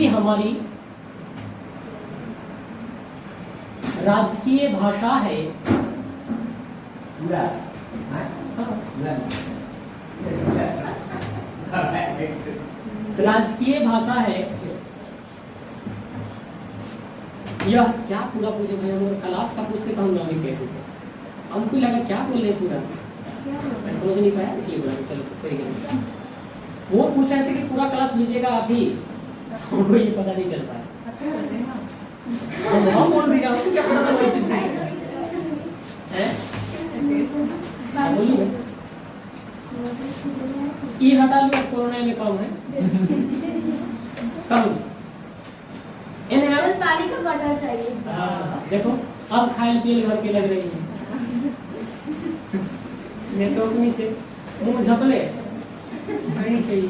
हमारी राजकीय भाषा है। राजकीय भाषा है। यह क्या पूरा पूछे भाई, हम लोग क्लास का पूछते तो हम लोग भी कहते थे, हमको लगा क्या बोल रहे पूरा, मैं समझ नहीं पाया इसलिए बोला चलो कोई नहीं। वो पूछ रहे थे कि पूरा क्लास लीजिएगा आप ही, हमको ये पता नहीं चल पाया। हम बोल दिया आपको क्या पता वही चीज है। बोलिए ई हटा लो, कोरोना में कम है कम पानी का बॉटल चाहिए। देखो अब खाए पिए घर के लग रही है, नेटवर्क से मुंह झपले नहीं चाहिए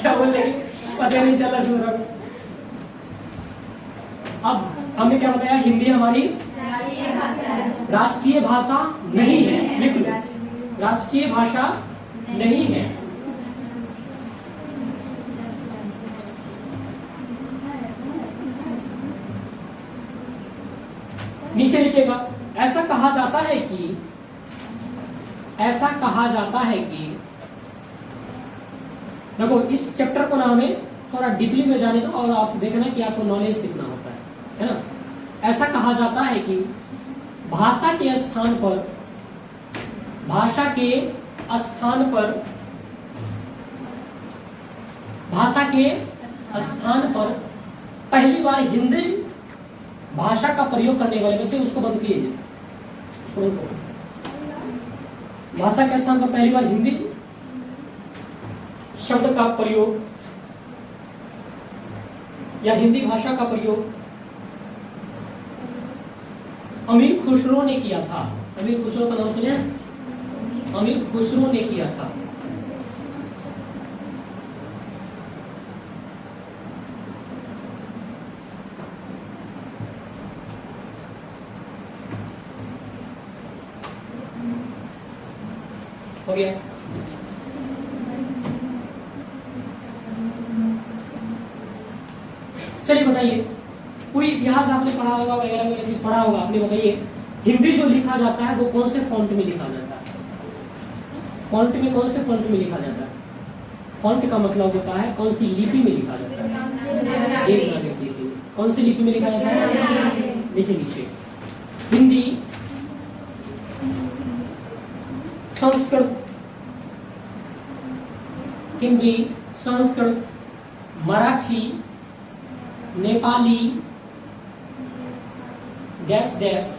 क्या बोल रही पता नहीं चला सूरज। अब हमने क्या बताया, हिंदी हमारी राष्ट्रीय भाषा नहीं है। लिख लो, राष्ट्रीय भाषा नहीं है। नीचे लिखिएगा, ऐसा कहा जाता है कि देखो इस चैप्टर को ना हमें थोड़ा डीपली में जाने दो और आप देखना कि आपको नॉलेज कितना होता है ना। ऐसा कहा जाता है कि भाषा के स्थान पर पहली बार हिंदी भाषा का प्रयोग करने वाले में से उसको बंद कीजिए, उसको बंद करो। भाषा के स्थान पर पहली बार हिंदी शब्द का प्रयोग या हिंदी भाषा का प्रयोग अमीर खुसरो ने किया था। अमीर खुसरो का नाम सुने? अमीर खुसरो ने किया था। हो गया? चलिए बताइए, कोई इतिहास आपने पढ़ा होगा वगैरह वगैरह चीज पढ़ा होगा आपने, बताइए हिंदी जो लिखा जाता है वो कौन से फॉन्ट में लिखा जाता है? फॉन्ट में कौन से फॉन्ट में लिखा जाता है? फॉन्ट का मतलब होता है कौन सी लिपि में लिखा जाता है। देवनागरी लिपि। कौन सी लिपि में लिखा जाता है? लिखे नीचे हिंदी, संस्कृत, हिंदी, संस्कृत, मराठी, नेपाली, डैश डैश,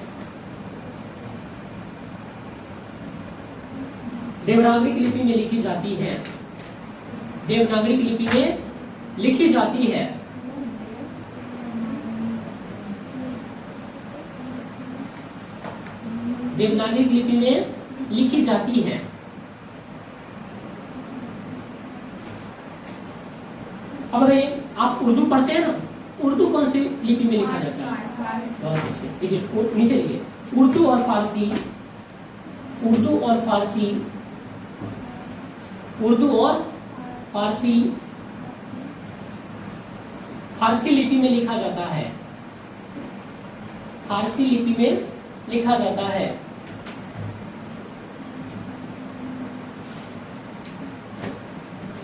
देवनागरी लिपि में लिखी जाती है। देवनागरी लिपि में लिखी जाती है। देवनागरी लिपि में लिखी जाती है। अब बताइए, आप उर्दू पढ़ते हैं ना, उर्दू कौन सी लिपि में लिखा जाता है? देखिए नीचे लिखिए, उर्दू और फारसी, उर्दू और फारसी, उर्दू और फारसी, फारसी लिपि में लिखा जाता है। फारसी लिपि में लिखा जाता है।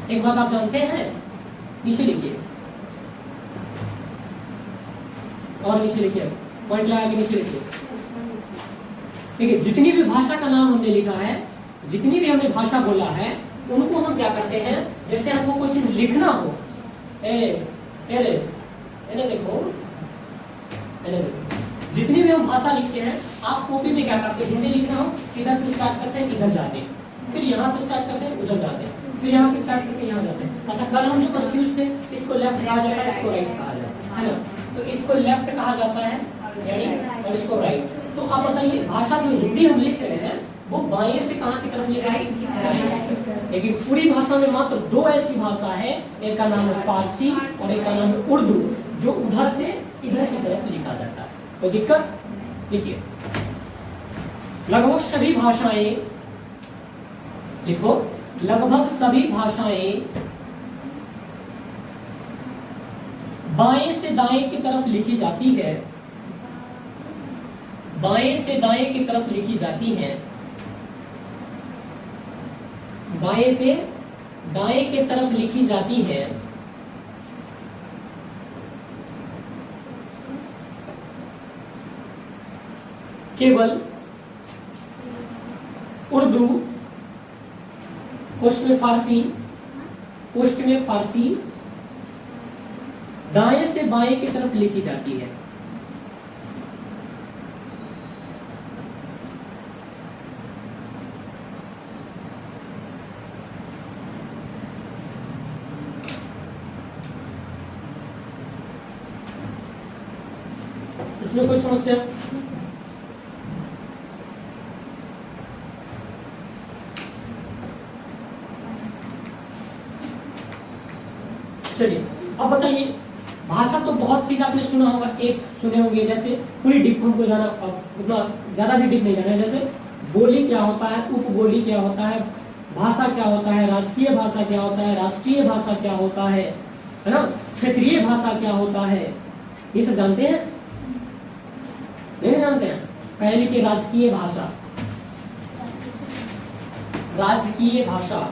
एक बात आप जानते हैं, नीचे लिखिए और नीचे लिखिए, पॉइंट लगा के नीचे लिखिए। देखिए जितनी भी भाषा का नाम हमने लिखा है, जितनी भी हमने भाषा बोला है, उनको हम क्या करते हैं, जैसे हमको कोई चीज लिखना हो, देखो जितनी भी हम भाषा लिखते हैं, आप कॉपी में क्या करते हैं, हिंदी लिखना हो इधर से स्टार्ट करते हैं इधर जाते हैं, फिर यहाँ से स्टार्ट करते हैं उधर जाते हैं, फिर यहाँ से स्टार्ट करके यहाँ जाते हैं। अच्छा कल हम जो कंफ्यूज थे, इसको लेफ्ट कहा जाता है, इसको राइट कहा जाता है ना, तो इसको लेफ्ट कहा जाता है यानी और इसको राइट। तो आप बताइए भाषा जो हिंदी हम लिख रहे हैं वो बाएं से कहाँ की तरफ लिख रहे हैं, लेकिन पूरी भाषा में मात्र दो ऐसी भाषा है, एक का नाम है फारसी और एक का नाम है उर्दू, जो उधर से इधर की तरफ लिखा जाता है। तो दिक्कत देखिए, लगभग सभी भाषाएं, लिखो लगभग सभी भाषाएं बाएं से दाएं की तरफ लिखी जाती है, बाएं से दाएं की तरफ लिखी जाती है, बाएं से दाएं की तरफ लिखी जाती है, केवल उर्दू, पोस्ट में फारसी, पोस्ट में फारसी दाएं से बाएं की तरफ लिखी जाती है। इसमें कोई समस्या? चलिए अब बताइए, भाषा तो बहुत चीज आपने सुना होगा, एक सुने होंगे, जैसे पूरी डीप हमको जाना, उतना ज्यादा भी डीप नहीं जाना है। जैसे बोली क्या होता है, उपबोली क्या होता है, भाषा क्या होता है, राजकीय भाषा क्या होता है, राष्ट्रीय भाषा क्या होता है ना, क्षेत्रीय भाषा क्या होता है, ये सब जानते हैं? नहीं जानते हैं? पहले की राजकीय भाषा, राजकीय भाषा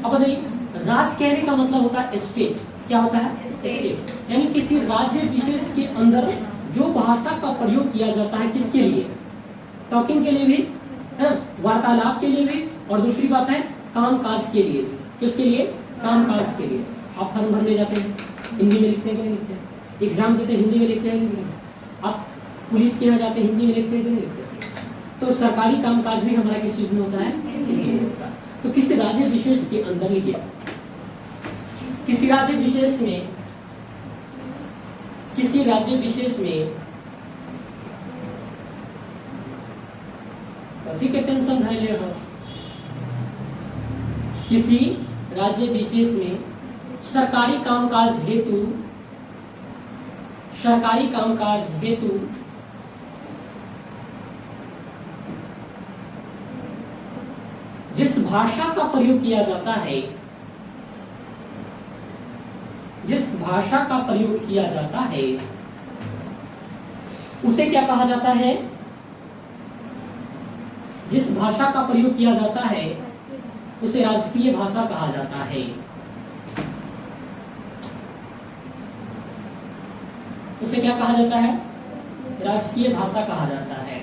अब बताइए, राज कहने का मतलब होता है स्टेट। क्या होता है? स्टेट। यानी किसी राज्य विशेष के अंदर जो भाषा का प्रयोग किया जाता है, किसके लिए? टॉकिंग के लिए भी है ना, वार्तालाप के लिए भी, और दूसरी बात है कामकाज के लिए भी। किसके लिए? कामकाज के लिए। आप फॉर्म भरने जाते हैं, हिंदी में लिखते हैं कि नहीं लिखते हैं? एग्जाम देते हैं, हिंदी में लिखते हैं? आप पुलिस के यहाँ जाते हैं, हिंदी में लिखते हैं कि नहीं लिखते हैं? तो सरकारी कामकाज भी हमारा किस चीज में होता है? हिंदी में होता है। तो किसी राज्य विशेष के अंदर लिखिए, किसी राज्य विशेष में, किसी राज्य विशेष में कथी के टेंशन है ले, किसी राज्य विशेष में सरकारी कामकाज हेतु, सरकारी कामकाज हेतु जिस भाषा का प्रयोग किया जाता है, जिस भाषा का प्रयोग किया जाता है उसे क्या कहा जाता है? जिस भाषा का प्रयोग किया जाता है उसे राजकीय भाषा कहा जाता है। उसे क्या कहा जाता है? राजकीय भाषा कहा जाता है।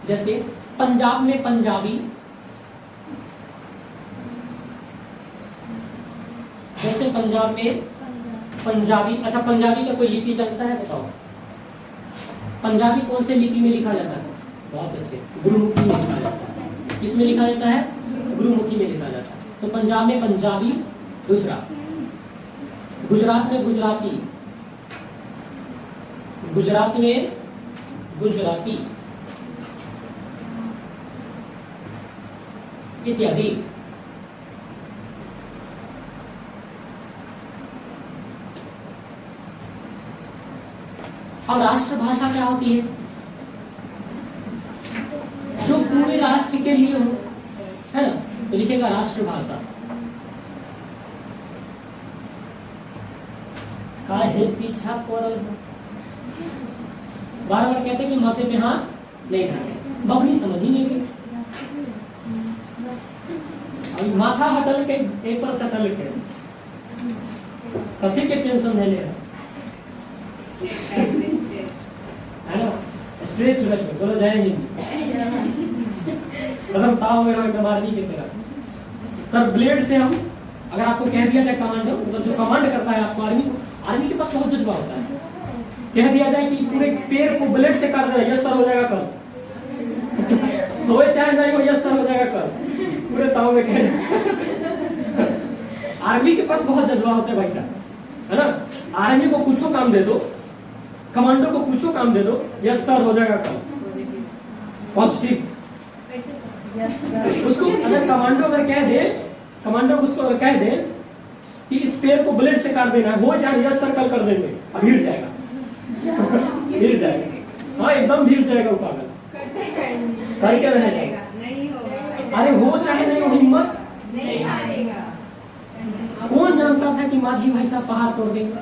जैसे पंजाब में पंजाबी, जैसे पंजाब में पंजाबी। अच्छा, पंजाबी का कोई लिपि जानता है? बताओ, पंजाबी कौन से लिपि में लिखा जाता है? बहुत अच्छे, गुरुमुखी में लिखा जाता है। किसमें लिखा जाता है? गुरुमुखी में लिखा जाता है। तो पंजाब में पंजाबी। दूसरा, गुजरात में गुजराती, गुजरात में गुजराती इत्यादि। अब राष्ट्रभाषा क्या होती है? जो पूरे राष्ट्र के लिए हो, है ना, तो लिखेगा राष्ट्रभाषा। काहे पीछा पड़ल, बार बार कहते हैं कि माथे पे हाथ नहीं रखे, बबनी समझ ही नहीं गई। अभी माथा हटल के एक पर सटल के कथी के टेंशन है ले, है ना, स्ट्रेट रखो, बोलो जय हिंद। कदम ताव में रहो कमांडी की तरह। सर ब्लेड से हम, अगर आपको कह दिया जाए कमांडो, मतलब जो कमांड करता है आपको, आर्मी के पास बहुत जज्बा होता है। कह दिया जाए कि पूरे पेड़ को ब्लेड से काट देना, यस सर हो जाएगा कल, हो चाहे नहीं हो, यस सर हो जाएगा कल, पूरे ताव में कह। आर्मी के पास बहुत जज्बा होता है भाई साहब, है ना। आर्मी को कुछ काम दे दो, कमांडो को कुछ काम दे दो, यस सर हो जाएगा कल, पॉजिटिव। उसको अगर कमांडो अगर कह दे, कमांडो उसको अगर कह दे कि इस पेड़ को ब्लेड से काट देना है, हो चाहे यस सर्कल कर देंगे, अब हिल जाएगा हिल जाएगा, हाँ एकदम हिल जाएगा वो पागल, करके रहेगा, अरे हो चाहे नहीं हो, हिम्मत नहीं हारेगा। कौन जानता था कि माझी भाई साहब पहाड़ तोड़ देंगे?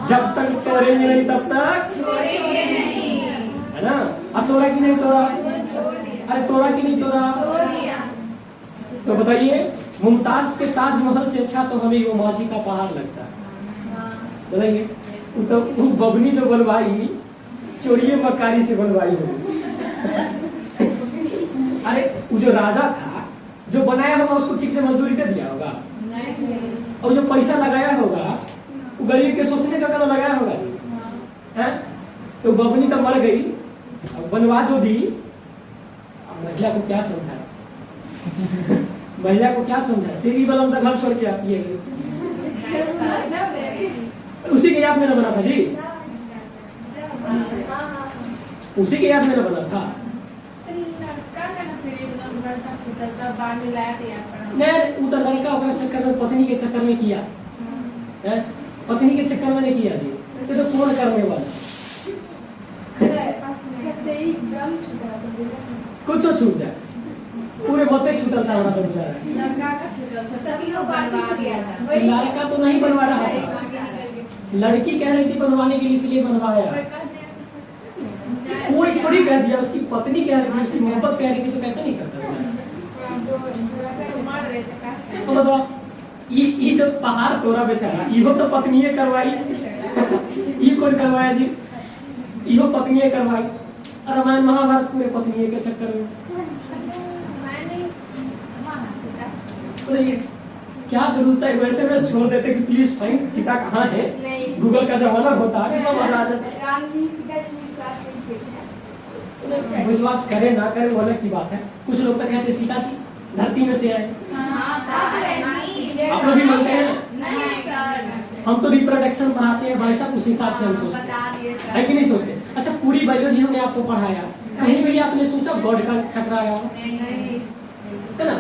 जब तक तोड़ेंगे नहीं तब तक छोड़ेंगे नहीं, है ना। अब तोड़ा कि नहीं तोड़ा? अरे तोड़ा कि नहीं तोड़ा? तोड़ दिया। तो बताइए, मुमताज के ताजमहल से अच्छा तो हमें वो माझी का पहाड़ लगता है। बताइए, तो वो बबनी जो बनवाई चोरिये मक्कारी से बनवाई होगी। अरे वो जो राजा था जो बनाया होगा उसको ठीक से मजदूरी दे दिया होगा, और जो पैसा लगाया होगा वो गरीब के सोचने का कदम लगाया होगा, हैं? तो बबनी तो मर गई, अब बनवा जो दी, अब महिला को क्या समझा महिला को क्या समझा? सीरी बलम का घर छोड़ के आती है, उसी के याद में ना बना था जी, उसी के याद में ना बना था। नहीं, वो तो लड़का उसका चक्कर में, पत्नी के चक्कर में किया है, पत्नी के चक्कर में नहीं किया जी, तो कौन करने वाला? कुछ तो छूट जाए, पूरे बते छूटा था हमारा संसार। लड़का तो नहीं बनवा रहा था, लड़की कह रही थी बनवाने के लिए, इसलिए बनवाया। कोई थोड़ी कह दिया, उसकी पत्नी कह रही थी, उसकी मोहब्बत कह रही थी, तो कैसे नहीं करता? तो बताओ, ये जो पहाड़ तोड़ा बेचारा, इहो तो पत्नीये करवाई, ये कौन करवाया जी? इहो पत्नीये करवाई, रामायण महाभारत पूरे पत्नीये के चक्कर में। तो ये क्या जरूरत है? वैसे में छोड़ देते कि प्लीज फाइंड सीता कहाँ है, गूगल का जमाना होता है, मजा आ जाता। विश्वास करे ना करे वो अलग की बात है। कुछ लोग तो कहते सीता जी धरती में से आए, आप लोग भी मानते हैं? हम तो रिप्रोडक्शन पढ़ाते हैं भाई साहब, उस हिसाब से हम सोचते हैं कि नहीं सोचते? अच्छा, पूरी बायोलॉजी हमने आपको पढ़ाया, कहीं भी आपने सोचा गॉड का चक्र आया हो, है ना?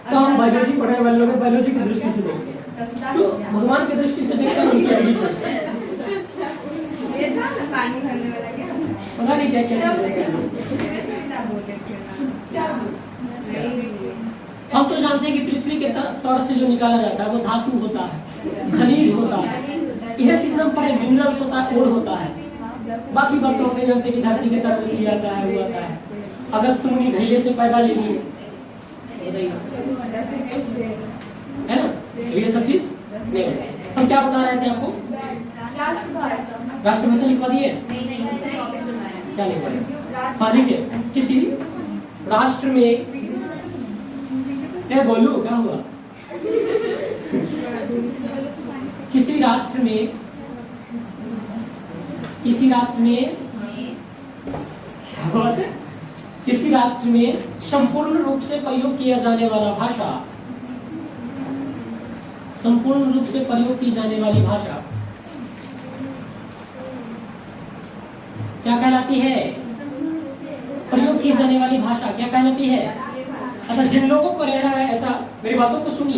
तो हम बायोलॉजी पढ़ने वाले लोग बायोलॉजी की दृष्टि से देखते हैं, जो भगवान की दृष्टि से देखते हैं उनकी अगली सोच है। पता नहीं क्या क्या हम तो जानते हैं कि पृथ्वी के तौर से जो निकाला जाता है वो धातु होता है, खनिज होता है, यह चीज हम पढ़े, मिनरल्स होता है, ओर होता है। बाकी बात तो हम नहीं जानते कि धरती के तौर से लिया आता है, वो आता है। अगस्त मुनि घैले से पैदा ले लिए, है ना? ये सब चीज नहीं। हम क्या बता रहे थे आपको? राष्ट्रभाषा लिखवा दिए? क्या लिखवा दिए? हाँ लिखिए, किसी राष्ट्र में, बोलू क्या हुआ? किसी राष्ट्र में क्या बात है? किसी राष्ट्र में संपूर्ण रूप से प्रयोग किया जाने वाला भाषा, संपूर्ण रूप से प्रयोग की जाने वाली भाषा क्या कहलाती है? प्रयोग की जाने वाली भाषा क्या कहलाती है? अच्छा, जिन लोगों को रहना है ऐसा, मेरी बातों को सुनिए।